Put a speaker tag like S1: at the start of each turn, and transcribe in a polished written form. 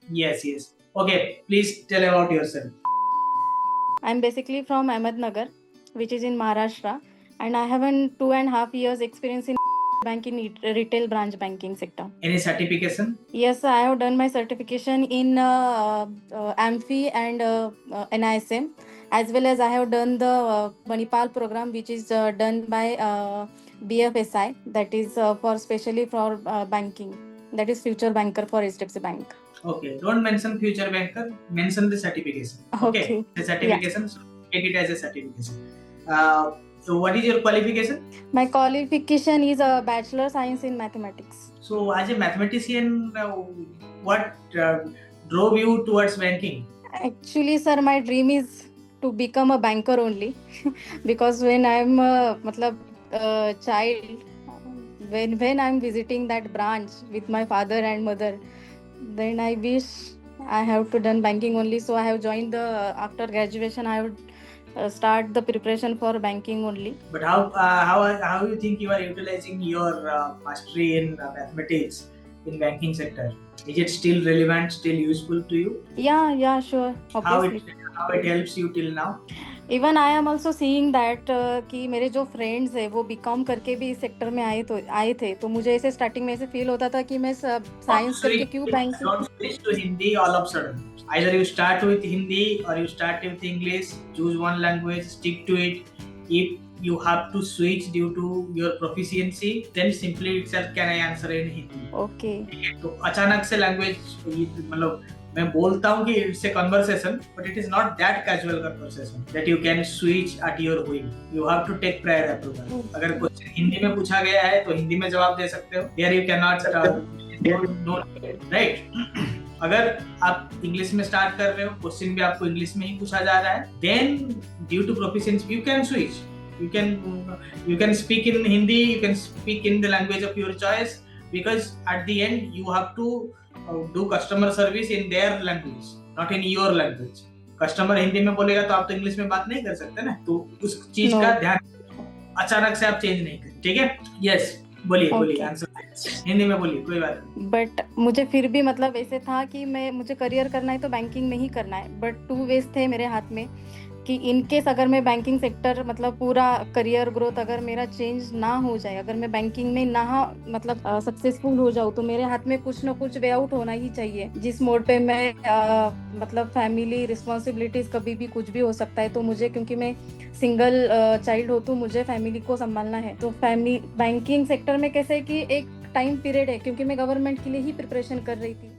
S1: Yes, yes. Okay, please tell about yourself.
S2: I'm basically from Ahmednagar, which is in Maharashtra, and I have an 2.5 years experience in banking retail branch banking sector.
S1: Any certification?
S2: Yes, I have done my certification in AMFI and NISM, as well as I have done the Manipal program, which is done by BFSI, that is for specially for banking, that is Future Banker for HDFC Bank.
S1: Okay, don't mention future banker, mention the certification. Okay, the
S2: Okay. Yeah.
S1: certification, so take it as a certification. Uh, so, what is your qualification?
S2: My qualification is a Bachelor Science in Mathematics.
S1: So, as a mathematician, what drove you towards banking?
S2: Actually, sir, my dream is to become a banker only because when I'm child, when I'm visiting that branch with my father and mother, then I wish I have to done banking only. So I have joined the after graduation. I would start the preparation for banking only.
S1: But how you think you are utilizing your mastery in mathematics in banking sector? Is it still relevant, still useful to you?
S2: Yeah, sure,
S1: How it
S2: obviously.
S1: how it helps you till now?
S2: Even I am also seeing that कि मेरे जो friends है वो BCom करके भी इस sector में आए थे, तो मुझे ऐसे स्टार्टिंग में ऐसे फील होता था कि मैं
S1: Don't
S2: साइंस करके
S1: switch,
S2: क्यों बैंक से।
S1: don't switch to Hindi all of a sudden. Either you start with Hindi or you start with English. Choose one language, stick to it. If you have to switch due to your proficiency, then simply itself can I answer in Hindi.
S2: Okay
S1: तो अचानक से language मतलब मैं बोलता हूँ कि it's a conversation but it is not that casual conversation that you can switch at your will. You have to take prior approval. अगर question Hindi में पूछा गया है तो हिंदी में जवाब दे सकते हो। Here you can not right. अगर आप इंग्लिश में स्टार्ट कर रहे हो, क्वेश्चन भी आपको इंग्लिश में ही पूछा जा रहा है, then due to proficiency you can switch. You can speak in Hindi, you can speak in the language of your choice, because at the end you have to do customer service in their language, not in your language. Customer Hindi में बोलेगा तो आप तो English में बात नहीं कर सकते ना, तो उस चीज
S2: No.
S1: का ध्यान अचानक से आप चेंज नहीं करें। ठीक है, यस बोलिए बोलिए
S2: Okay.
S1: आंसर हिंदी में बोलिए, कोई बात नहीं।
S2: बट मुझे फिर भी मतलब ऐसे था कि मुझे करियर करना है तो बैंकिंग में ही करना है, बट 2 वेज थे मेरे हाथ में कि इन केस अगर मैं बैंकिंग सेक्टर मतलब पूरा करियर ग्रोथ अगर मेरा चेंज ना हो जाए, अगर मैं बैंकिंग में ना मतलब सक्सेसफुल हो जाऊँ, तो मेरे हाथ में कुछ ना कुछ वे आउट होना ही चाहिए, जिस मोड पे मैं मतलब फैमिली रिस्पॉन्सिबिलिटीज कभी भी कुछ भी हो सकता है, तो मुझे क्योंकि मैं सिंगल चाइल्ड हो तो मुझे फैमिली को संभालना है, तो फैमिली बैंकिंग सेक्टर में कैसे कि एक टाइम पीरियड है, क्योंकि मैं गवर्नमेंट के लिए ही प्रिपरेशन कर रही थी।